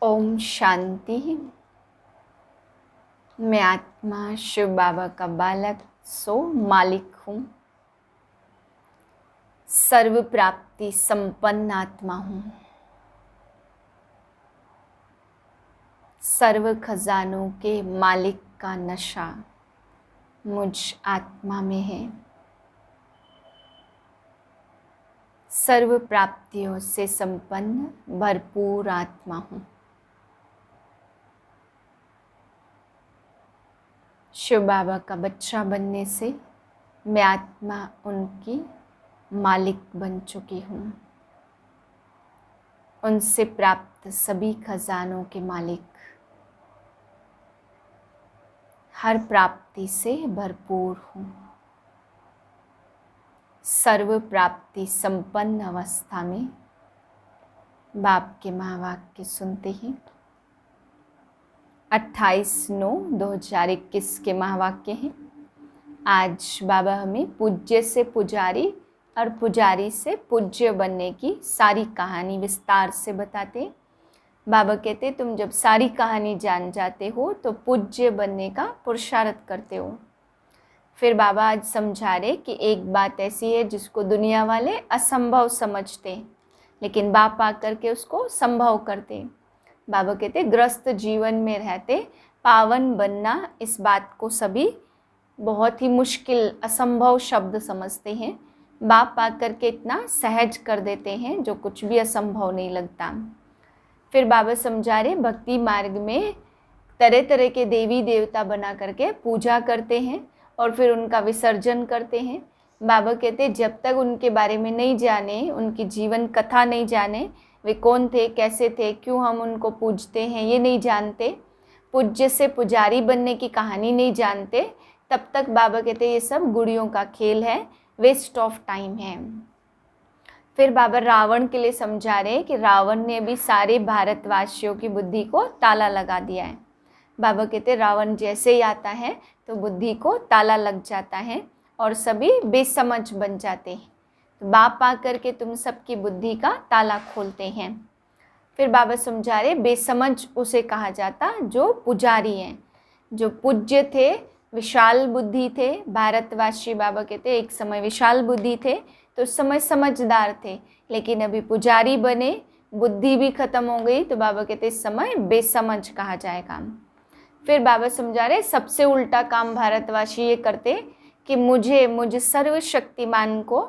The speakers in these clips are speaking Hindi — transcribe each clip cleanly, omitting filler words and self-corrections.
ओम शांति। मैं आत्मा शिव बाबा का बालक मालिक हूँ। सर्व प्राप्ति संपन्न आत्मा हूँ। सर्व खजानों के मालिक का नशा मुझ आत्मा में है। सर्व प्राप्तियों से संपन्न भरपूर आत्मा हूँ। शिव बाबा का बच्चा बनने से मैं आत्मा उनकी मालिक बन चुकी हूँ। उनसे प्राप्त सभी खजानों के मालिक, हर प्राप्ति से भरपूर हूँ। सर्व प्राप्ति संपन्न अवस्था में बाप के महावाक्य सुनते ही 28/9/2021 के महावाक्य हैं। आज बाबा हमें पूज्य से पुजारी और पुजारी से पूज्य बनने की सारी कहानी विस्तार से बताते हैं। बाबा कहते तुम जब सारी कहानी जान जाते हो तो पूज्य बनने का पुरुषार्थ करते हो। फिर बाबा आज समझा रहे कि एक बात ऐसी है जिसको दुनिया वाले असंभव समझते हैं, लेकिन बाप आकर के उसको संभव करते हैं। बाबा कहते ग्रस्त जीवन में रहते पावन बनना, इस बात को सभी बहुत ही मुश्किल असंभव शब्द समझते हैं। बाप आकर के इतना सहज कर देते हैं जो कुछ भी असंभव नहीं लगता। फिर बाबा समझा रहे भक्ति मार्ग में तरह तरह के देवी देवता बना करके पूजा करते हैं और फिर उनका विसर्जन करते हैं। बाबा कहते जब तक उनके बारे में नहीं जाने, उनकी जीवन कथा नहीं जाने, वे कौन थे, कैसे थे, क्यों हम उनको पूजते हैं, ये नहीं जानते, पूज्य से पुजारी बनने की कहानी नहीं जानते, तब तक बाबा कहते ये सब गुड़ियों का खेल है, वेस्ट ऑफ टाइम है। फिर बाबा रावण के लिए समझा रहे कि रावण ने भी सारे भारतवासियों की बुद्धि को ताला लगा दिया है। बाबा कहते रावण जैसे ही आता है तो बुद्धि को ताला लग जाता है और सभी बेसमझ बन जाते हैं। तो बाप आकर के तुम सबकी बुद्धि का ताला खोलते हैं। फिर बाबा समझा रहे बेसमझ उसे कहा जाता जो पुजारी हैं, जो पूज्य थे, विशाल बुद्धि थे। भारतवासी बाबा कहते एक समय विशाल बुद्धि थे तो उस समय समझदार थे, लेकिन अभी पुजारी बने, बुद्धि भी खत्म हो गई, तो बाबा कहते इस समय बेसमझ कहा जाएगा। फिर बाबा समझा रहे सबसे उल्टा काम भारतवासी ये करते कि मुझे सर्वशक्तिमान को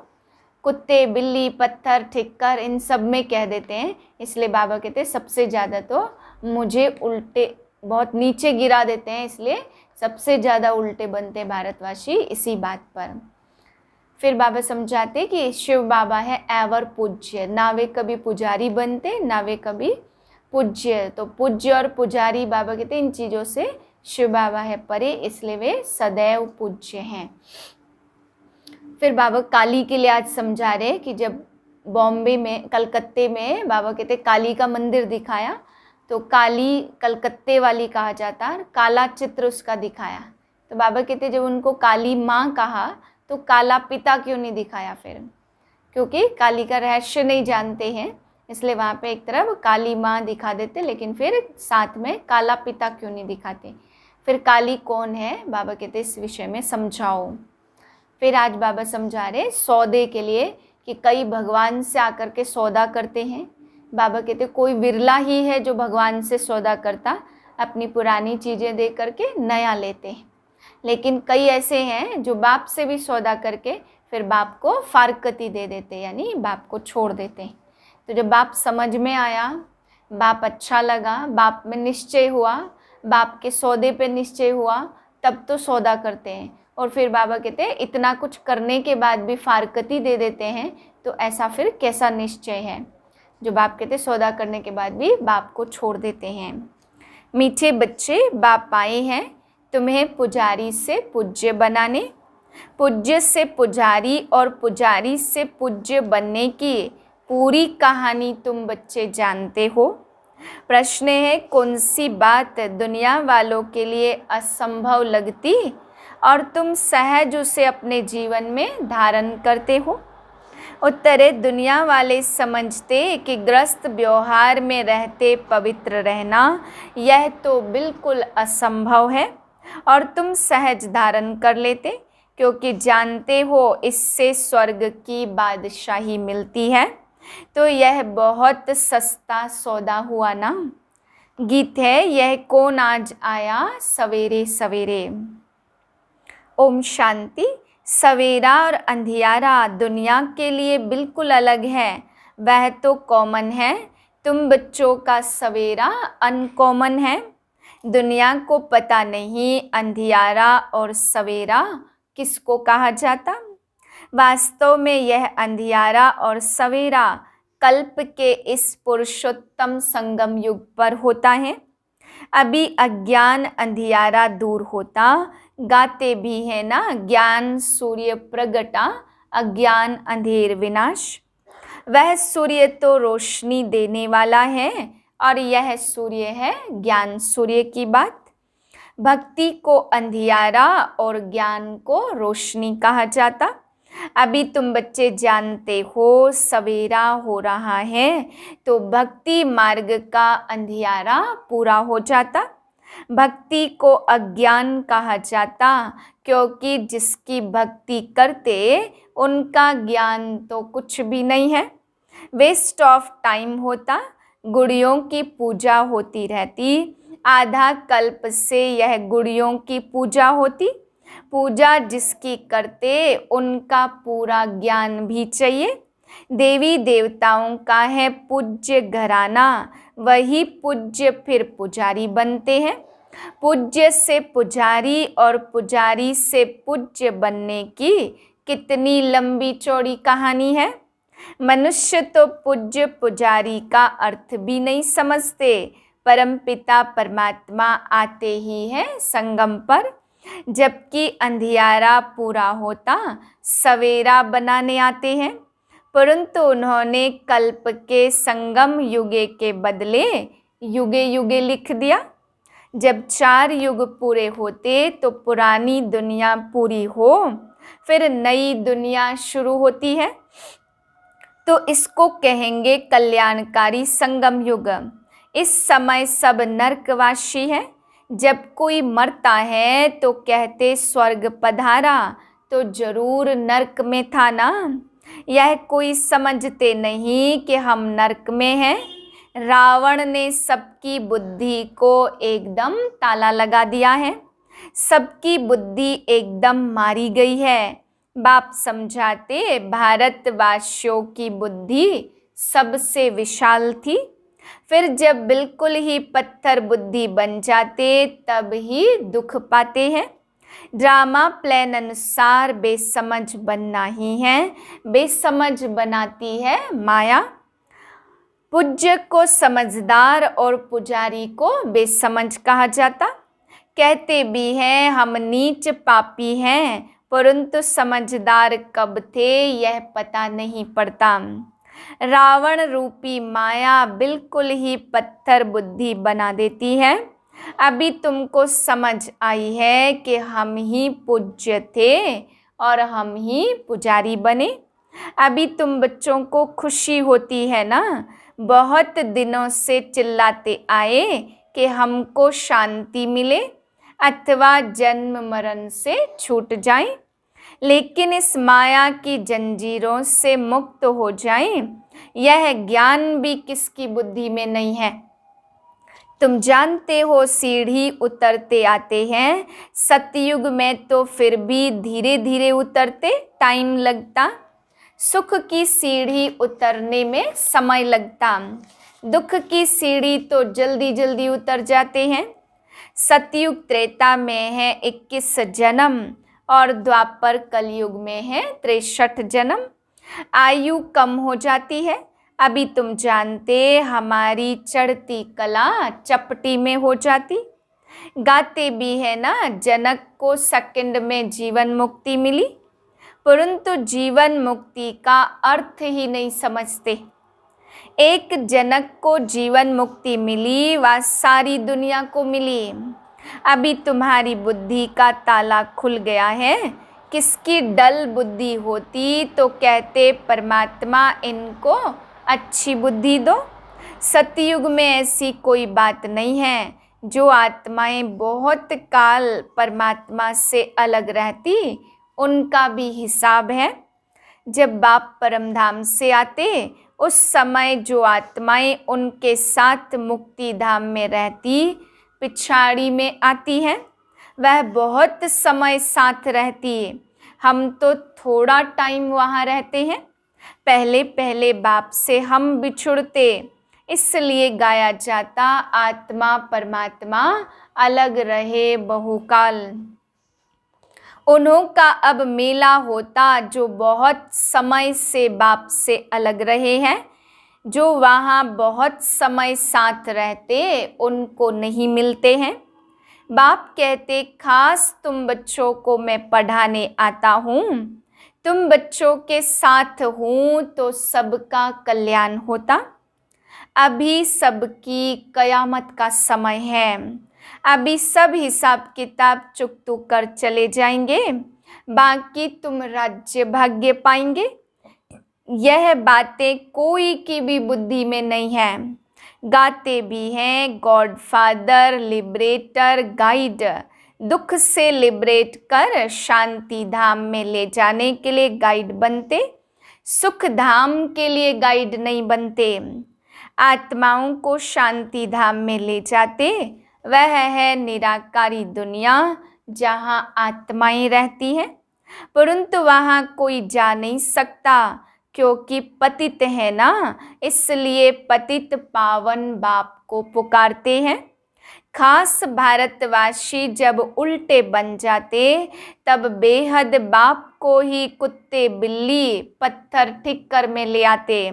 कुत्ते, बिल्ली, पत्थर, ठिक्कर इन सब में कह देते हैं। इसलिए बाबा कहते सबसे ज़्यादा तो मुझे उल्टे बहुत नीचे गिरा देते हैं, इसलिए सबसे ज़्यादा उल्टे बनते भारतवासी इसी बात पर। फिर बाबा समझाते कि शिव बाबा है एवर पूज्य, ना वे कभी पुजारी बनते ना वे कभी पूज्य। तो पूज्य और पुजारी बाबा कहते इन चीज़ों से शिव बाबा है परे, इसलिए वे सदैव पूज्य हैं। फिर बाबा काली के लिए आज समझा रहे कि जब बॉम्बे में, कलकत्ते में बाबा कहते काली का मंदिर दिखाया तो काली कलकत्ते वाली कहा जाता, काला चित्र उसका दिखाया। तो बाबा कहते जब उनको काली माँ कहा तो काला पिता क्यों नहीं दिखाया? फिर क्योंकि काली का रहस्य नहीं जानते हैं, इसलिए वहाँ पे एक तरफ काली माँ दिखा देते, लेकिन फिर साथ में काला पिता क्यों नहीं दिखाते? फिर काली कौन है? बाबा कहते इस विषय में समझाओ। फिर आज बाबा समझा रहे सौदे के लिए कि कई भगवान से आकर के सौदा करते हैं। बाबा कहते कोई विरला ही है जो भगवान से सौदा करता, अपनी पुरानी चीज़ें दे करके नया लेते हैं। लेकिन कई ऐसे हैं जो बाप से भी सौदा करके फिर बाप को फारकती दे देते, यानी बाप को छोड़ देते हैं। तो जब बाप समझ में आया, बाप अच्छा लगा, बाप में निश्चय हुआ, बाप के सौदे पे निश्चय हुआ, तब तो सौदा करते हैं। और फिर बाबा कहते हैं इतना कुछ करने के बाद भी फारकती दे देते हैं, तो ऐसा फिर कैसा निश्चय है जो बाप कहते सौदा करने के बाद भी बाप को छोड़ देते हैं। मीठे बच्चे, बाप आए हैं तुम्हें पुजारी से पूज्य बनाने। पूज्य से पुजारी और पुजारी से पूज्य बनने की पूरी कहानी तुम बच्चे जानते हो। प्रश्न है कौन सी बात दुनिया वालों के लिए असंभव लगती और तुम सहज उसे अपने जीवन में धारण करते हो। उत्तरे दुनिया वाले समझते कि गृहस्थ व्यवहार में रहते पवित्र रहना यह तो बिल्कुल असंभव है, और तुम सहज धारण कर लेते, क्योंकि जानते हो इससे स्वर्ग की बादशाही मिलती है। तो यह बहुत सस्ता सौदा हुआ ना। गीत है, यह कौन आज आया सवेरे सवेरे। ओम शांति। सवेरा और अंधियारा दुनिया के लिए बिल्कुल अलग है, वह तो कॉमन है। तुम बच्चों का सवेरा अनकॉमन है। दुनिया को पता नहीं अंधियारा और सवेरा किसको कहा जाता। वास्तव में यह अंधियारा और सवेरा कल्प के इस पुरुषोत्तम संगम युग पर होता है। अभी अज्ञान अंधियारा दूर होता, गाते भी है ना, ज्ञान सूर्य प्रगटा अज्ञान अंधेर विनाश। वह सूर्य तो रोशनी देने वाला है, और यह सूर्य है ज्ञान सूर्य की बात। भक्ति को अंधियारा और ज्ञान को रोशनी कहा जाता। अभी तुम बच्चे जानते हो सवेरा हो रहा है, तो भक्ति मार्ग का अंधियारा पूरा हो जाता। भक्ति को अज्ञान कहा जाता, क्योंकि जिसकी भक्ति करते उनका ज्ञान तो कुछ भी नहीं है, वेस्ट ऑफ टाइम होता। गुड़ियों की पूजा होती रहती, आधा कल्प से यह गुड़ियों की पूजा होती। पूजा जिसकी करते उनका पूरा ज्ञान भी चाहिए। देवी देवताओं का है पूज्य घराना, वही पूज्य फिर पुजारी बनते हैं। पूज्य से पुजारी और पुजारी से पूज्य बनने की कितनी लंबी चौड़ी कहानी है। मनुष्य तो पूज्य पुजारी का अर्थ भी नहीं समझते। परमपिता परमात्मा आते ही है संगम पर, जबकि अंधियारा पूरा होता सवेरा बनाने आते हैं। परंतु उन्होंने कल्प के संगम युगे के बदले युगे युगे लिख दिया। जब 4 युग पूरे होते तो पुरानी दुनिया पूरी हो, फिर नई दुनिया शुरू होती है, तो इसको कहेंगे कल्याणकारी संगम युग। इस समय सब नरकवासी है। जब कोई मरता है तो कहते स्वर्ग पधारा, तो जरूर नरक में था ना। यह कोई समझते नहीं कि हम नरक में हैं। रावण ने सबकी बुद्धि को एकदम ताला लगा दिया है, सबकी बुद्धि एकदम मारी गई है। बाप समझाते भारतवासियों की बुद्धि सबसे विशाल थी। फिर जब बिल्कुल ही पत्थर बुद्धि बन जाते तब ही दुख पाते हैं। ड्रामा प्लान अनुसार बेसमझ बनना ही है, बेसमझ बनाती है माया। पूज्य को समझदार और पुजारी को बेसमझ कहा जाता। कहते भी हैं हम नीच पापी हैं, परंतु समझदार कब थे यह पता नहीं पड़ता। रावण रूपी माया बिल्कुल ही पत्थर बुद्धि बना देती है। अभी तुमको समझ आई है कि हम ही पूज्य थे और हम ही पुजारी बने। अभी तुम बच्चों को खुशी होती है ना। बहुत दिनों से चिल्लाते आए कि हमको शांति मिले अथवा जन्म मरण से छूट जाएं, लेकिन इस माया की जंजीरों से मुक्त हो जाएं, यह ज्ञान भी किसकी बुद्धि में नहीं है। तुम जानते हो सीढ़ी उतरते आते हैं। सतयुग में तो फिर भी धीरे धीरे उतरते टाइम लगता। सुख की सीढ़ी उतरने में समय लगता, दुख की सीढ़ी तो जल्दी जल्दी उतर जाते हैं। सतयुग त्रेता में है 21 जन्म और द्वापर कलयुग में है 63 जन्म। आयु कम हो जाती है। अभी तुम जानते हमारी चढ़ती कला चपटी में हो जाती। गाते भी है ना जनक को सेकंड में जीवन मुक्ति मिली, परंतु जीवन मुक्ति का अर्थ ही नहीं समझते। एक जनक को जीवन मुक्ति मिली व सारी दुनिया को मिली। अभी तुम्हारी बुद्धि का ताला खुल गया है किसकी डल बुद्धि होती तो कहते परमात्मा इनको अच्छी बुद्धि दो। सतयुग में ऐसी कोई बात नहीं है। जो आत्माएं बहुत काल परमात्मा से अलग रहती उनका भी हिसाब है। जब बाप परमधाम से आते उस समय जो आत्माएं उनके साथ मुक्ति धाम में रहती पिछाड़ी में आती हैं वह बहुत समय साथ रहती है। हम तो थोड़ा टाइम वहाँ रहते हैं। पहले पहले बाप से हम बिछुड़ते, इसलिए गाया जाता आत्मा परमात्मा अलग रहे बहुकाल। उन्हों का अब मेला होता जो बहुत समय से बाप से अलग रहे हैं। जो वहाँ बहुत समय साथ रहते उनको नहीं मिलते हैं। बाप कहते खास तुम बच्चों को मैं पढ़ाने आता हूँ। तुम बच्चों के साथ हूँ तो सबका कल्याण होता। अभी सबकी कयामत का समय है। अभी सब हिसाब किताब चुकतू कर चले जाएंगे, बाकी तुम राज्य भाग्य पाएंगे। यह बातें कोई की भी बुद्धि में नहीं है। गाते भी हैं गॉड फादर लिबरेटर गाइड, दुख से लिबरेट कर शांति धाम में ले जाने के लिए गाइड बनते, सुख धाम के लिए गाइड नहीं बनते। आत्माओं को शांति धाम में ले जाते वह है निराकारी दुनिया जहाँ आत्माएं रहती हैं, परंतु वहाँ कोई जा नहीं सकता क्योंकि पतित है ना, इसलिए पतित पावन बाप को पुकारते हैं। खास भारतवासी जब उल्टे बन जाते तब बेहद बाप को ही कुत्ते बिल्ली पत्थर ठिक्कर में ले आते।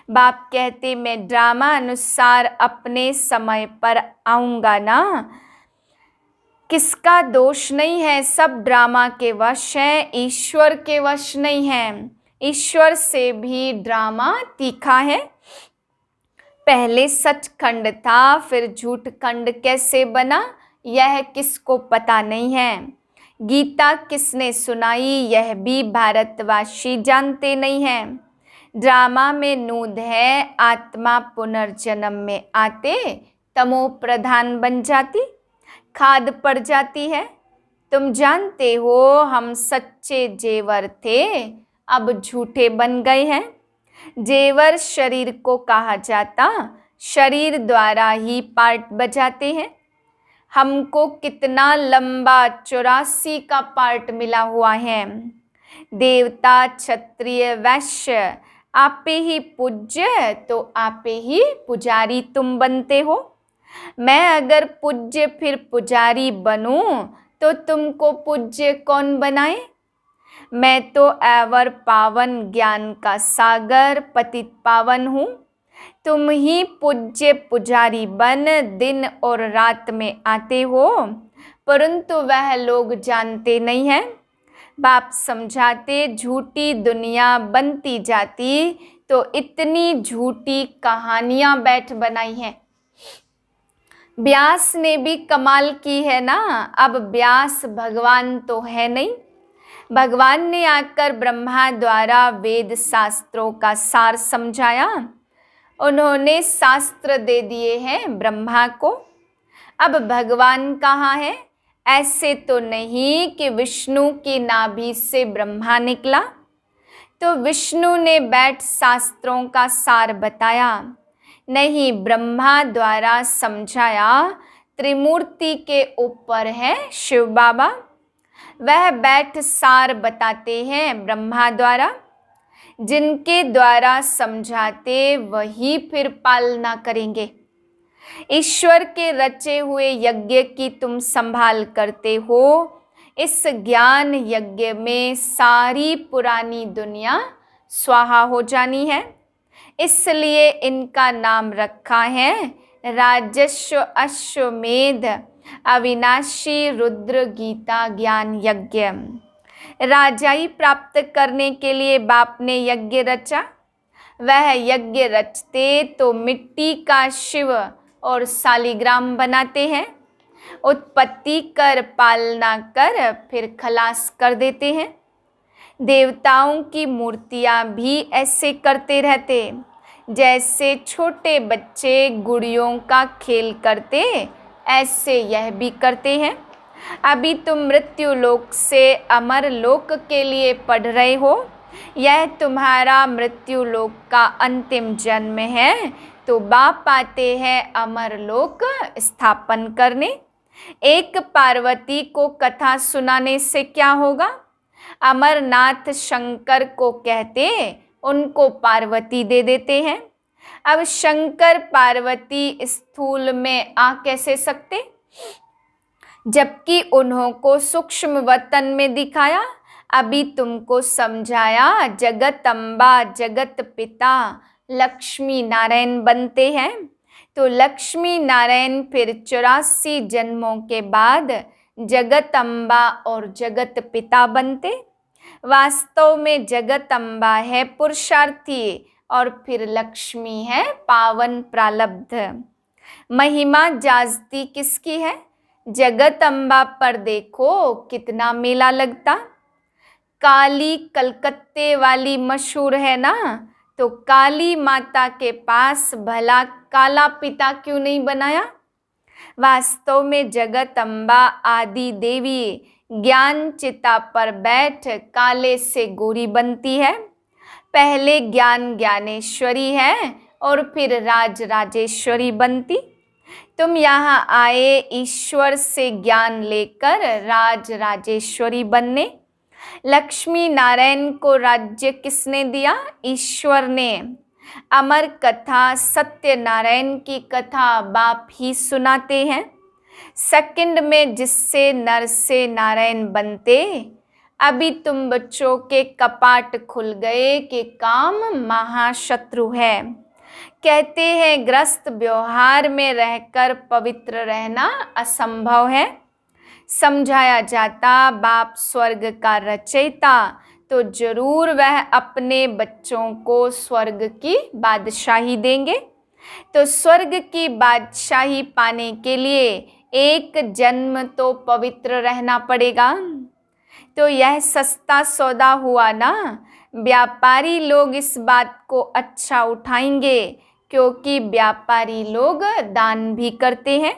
बाप कहते मैं ड्रामा अनुसार अपने समय पर आऊँगा ना। किसका दोष नहीं है, सब ड्रामा के वश हैं, ईश्वर के वश नहीं है। ईश्वर से भी ड्रामा तीखा है। पहले सचखंड था फिर झूठ खंड कैसे बना यह किसको पता नहीं है। गीता किसने सुनाई यह भी भारतवासी जानते नहीं हैं। ड्रामा में नूद है आत्मा पुनर्जन्म में आते तमो प्रधान बन जाती, खाद पड़ जाती है। तुम जानते हो हम सच्चे जेवर थे अब झूठे बन गए हैं। जेवर शरीर को कहा जाता, शरीर द्वारा ही पार्ट बजाते हैं। हमको कितना लंबा 84 का पार्ट मिला हुआ है। देवता क्षत्रिय वैश्य आपे ही पूज्य तो आपे ही पुजारी तुम बनते हो। मैं अगर पूज्य फिर पुजारी बनूं तो तुमको पूज्य कौन बनाए। मैं तो एवर पावन ज्ञान का सागर पतित पावन हूँ। तुम ही पूज्य पुजारी बन दिन और रात में आते हो, परंतु वह लोग जानते नहीं हैं। बाप समझाते झूठी दुनिया बनती जाती तो इतनी झूठी कहानियां बैठ बनाई हैं। व्यास ने भी कमाल की है ना। अब व्यास भगवान तो है नहीं। भगवान ने आकर ब्रह्मा द्वारा वेद शास्त्रों का सार समझाया। उन्होंने शास्त्र दे दिए हैं ब्रह्मा को। अब भगवान कहाँ है। ऐसे तो नहीं कि विष्णु की नाभि से ब्रह्मा निकला तो विष्णु ने बैठ शास्त्रों का सार बताया। नहीं, ब्रह्मा द्वारा समझाया। त्रिमूर्ति के ऊपर है शिव बाबा, वह बैठ सार बताते हैं ब्रह्मा द्वारा। जिनके द्वारा समझाते वही फिर पालना करेंगे। ईश्वर के रचे हुए यज्ञ की तुम संभाल करते हो। इस ज्ञान यज्ञ में सारी पुरानी दुनिया स्वाहा हो जानी है, इसलिए इनका नाम रखा है राजस्व अश्वमेध अविनाशी रुद्र गीता ज्ञान यज्ञ। राजाई प्राप्त करने के लिए बाप ने यज्ञ रचा। वह यज्ञ रचते तो मिट्टी का शिव और शालिग्राम बनाते हैं। उत्पत्ति कर पालना कर फिर खलास कर देते हैं। देवताओं की मूर्तियां भी ऐसे करते रहते, जैसे छोटे बच्चे गुड़ियों का खेल करते, ऐसे यह भी करते हैं। अभी तुम मृत्यु लोक से अमर लोक के लिए पढ़ रहे हो। यह तुम्हारा मृत्यु लोक का अंतिम जन्म है, तो बाप आते हैं अमर लोक स्थापन करने। एक पार्वती को कथा सुनाने से क्या होगा? अमरनाथ शंकर को कहते, उनको पार्वती दे देते हैं। अब शंकर पार्वती स्थूल में आ कैसे सकते, जबकि उन्हों को सूक्ष्म वतन में दिखाया। अभी तुमको समझाया, जगत अम्बा जगत पिता लक्ष्मी नारायण बनते हैं। तो लक्ष्मी नारायण फिर 84 जन्मों के बाद जगत अम्बा और जगत पिता बनते। वास्तव में जगत अम्बा है पुरुषार्थी और फिर लक्ष्मी है पावन प्रारब्ध। महिमा जाजती किसकी है? जगत अम्बा पर देखो कितना मेला लगता। काली कलकत्ते वाली मशहूर है ना, तो काली माता के पास भला काला पिता क्यों नहीं बनाया? वास्तव में जगत अम्बा आदि देवी ज्ञान चिता पर बैठ काले से गोरी बनती है। पहले ज्ञान ज्ञानेश्वरी है और फिर राज राजेश्वरी बनती। तुम यहाँ आए ईश्वर से ज्ञान लेकर राज राजेश्वरी बनने। लक्ष्मी नारायण को राज्य किसने दिया? ईश्वर ने। अमर कथा सत्यनारायण की कथा बाप ही सुनाते हैं। सेकंड में जिससे नर से नारायण बनते। अभी तुम बच्चों के कपाट खुल गए कि काम महाशत्रु है। कहते हैं ग्रस्त व्यवहार में रहकर पवित्र रहना असंभव है। समझाया जाता बाप स्वर्ग का रचयिता, तो जरूर वह अपने बच्चों को स्वर्ग की बादशाही देंगे। तो स्वर्ग की बादशाही पाने के लिए एक जन्म तो पवित्र रहना पड़ेगा। तो यह सस्ता सौदा हुआ ना। व्यापारी लोग इस बात को अच्छा उठाएंगे, क्योंकि व्यापारी लोग दान भी करते हैं,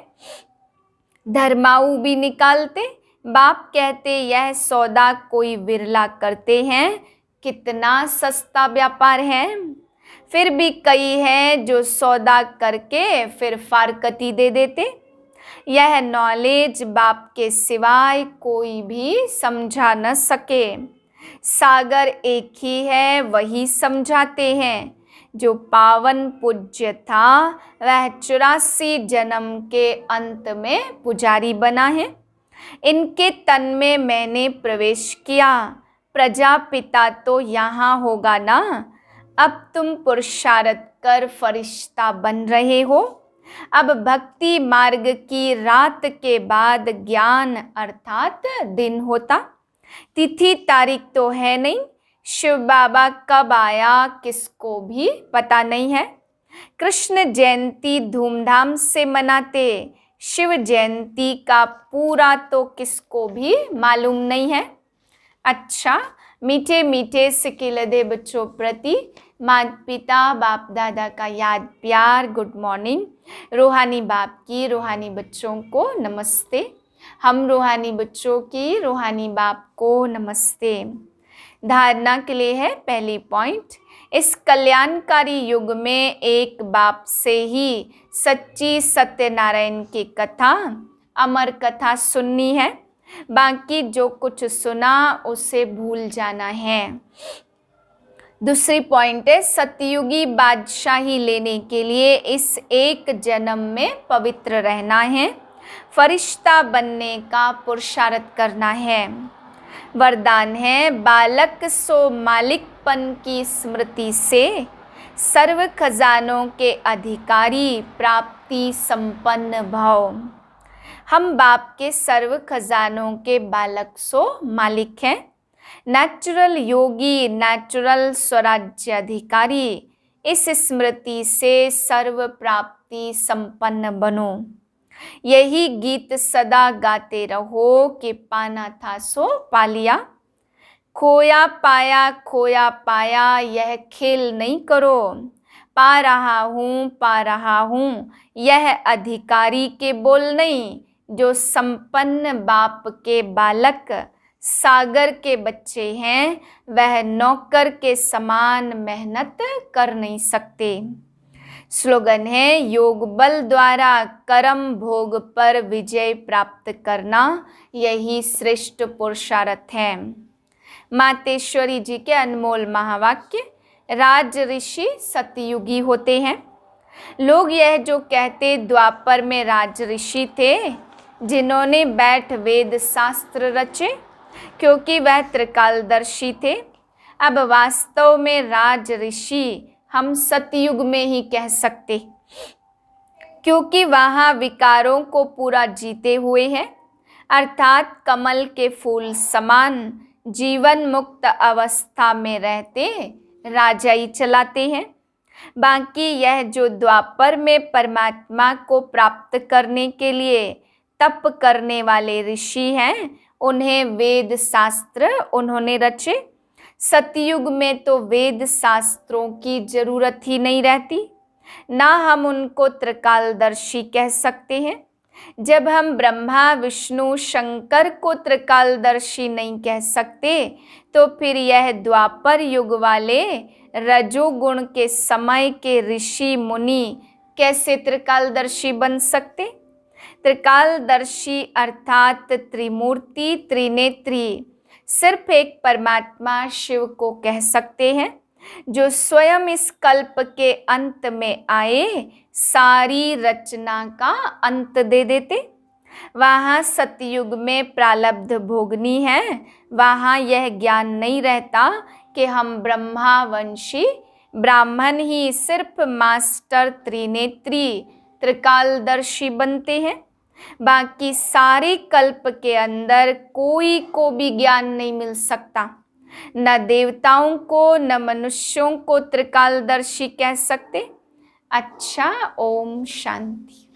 धर्माऊ भी निकालते। बाप कहते यह सौदा कोई विरला करते हैं, कितना सस्ता व्यापार है। फिर भी कई हैं जो सौदा करके फिर फारकती दे देते। यह नॉलेज बाप के सिवाय कोई भी समझा न सके। सागर एक ही है, वही समझाते हैं। जो पावन पूज्य था वह 84 जन्म के अंत में पुजारी बना है। इनके तन में मैंने प्रवेश किया। प्रजापिता तो यहाँ होगा ना। अब तुम पुरुषार्थ कर फरिश्ता बन रहे हो। अब भक्ति मार्ग की रात के बाद ज्ञान अर्थात दिन होता। तिथि तारीख तो है नहीं। शिव बाबा कब आया किसको भी पता नहीं है। कृष्ण जयंती धूमधाम से मनाते, शिव जयंती का पूरा तो किसको भी मालूम नहीं है। अच्छा, मीठे मीठे सिकिलदे बच्चों प्रति माता पिता बाप दादा का याद प्यार गुड मॉर्निंग। रूहानी बाप की रूहानी बच्चों को नमस्ते। हम रूहानी बच्चों की रूहानी बाप को नमस्ते। धारणा के लिए है पहली पॉइंट, इस कल्याणकारी युग में एक बाप से ही सच्ची सत्यनारायण की कथा अमर कथा सुननी है। बाकी जो कुछ सुना उसे भूल जाना है। दूसरी पॉइंट है, सतयुगी बादशाही लेने के लिए इस एक जन्म में पवित्र रहना है, फरिश्ता बनने का पुरुषार्थ करना है। वरदान है, बालक सो मालिकपन की स्मृति से सर्व खजानों के अधिकारी प्राप्ति संपन्न भव। हम बाप के सर्व खजानों के बालक सो मालिक हैं। नेचुरल योगी, नेचुरल स्वराज्य अधिकारी। इस स्मृति से सर्व प्राप्ति संपन्न बनो। यही गीत सदा गाते रहो कि पाना था सो पा लिया। खोया पाया यह खेल नहीं करो। पा रहा हूँ यह अधिकारी के बोल नहीं। जो संपन्न बाप के बालक सागर के बच्चे हैं वह नौकर के समान मेहनत कर नहीं सकते। स्लोगन है, योग बल द्वारा कर्म भोग पर विजय प्राप्त करना यही श्रेष्ठ पुरुषार्थ है। मातेश्वरी जी के अनमोल महावाक्य। राज ऋषि सतयुगी होते हैं। लोग यह जो कहते द्वापर में राज ऋषि थे जिन्होंने बैठ वेद शास्त्र रचे, क्योंकि वह त्रिकालदर्शी थे। अब वास्तव में राज ऋषि हम सतयुग में ही कह सकते, क्योंकि वहाँ विकारों को पूरा जीते हुए हैं, अर्थात कमल के फूल समान जीवन मुक्त अवस्था में रहते राजाई चलाते हैं। बाकी यह जो द्वापर में परमात्मा को प्राप्त करने के लिए तप करने वाले ऋषि हैं, उन्हें वेद शास्त्र उन्होंने रचे। सतयुग में तो वेद शास्त्रों की जरूरत ही नहीं रहती, ना हम उनको त्रिकालदर्शी कह सकते हैं। जब हम ब्रह्मा विष्णु शंकर को त्रिकालदर्शी नहीं कह सकते, तो फिर यह द्वापर युग वाले रजोगुण के समय के ऋषि मुनि कैसे त्रिकालदर्शी बन सकते। त्रिकालदर्शी अर्थात त्रिमूर्ति त्रिनेत्री सिर्फ एक परमात्मा शिव को कह सकते हैं, जो स्वयं इस कल्प के अंत में आए सारी रचना का अंत दे देते। वहाँ सतयुग में प्रारब्ध भोगनी है, वहाँ यह ज्ञान नहीं रहता कि हम ब्रह्मावंशी ब्राह्मण ही सिर्फ मास्टर त्रिनेत्री त्रिकालदर्शी बनते हैं। बाकी सारे कल्प के अंदर कोई को भी ज्ञान नहीं मिल सकता। न देवताओं को न मनुष्यों को त्रिकालदर्शी कह सकते। अच्छा, ओम शांति।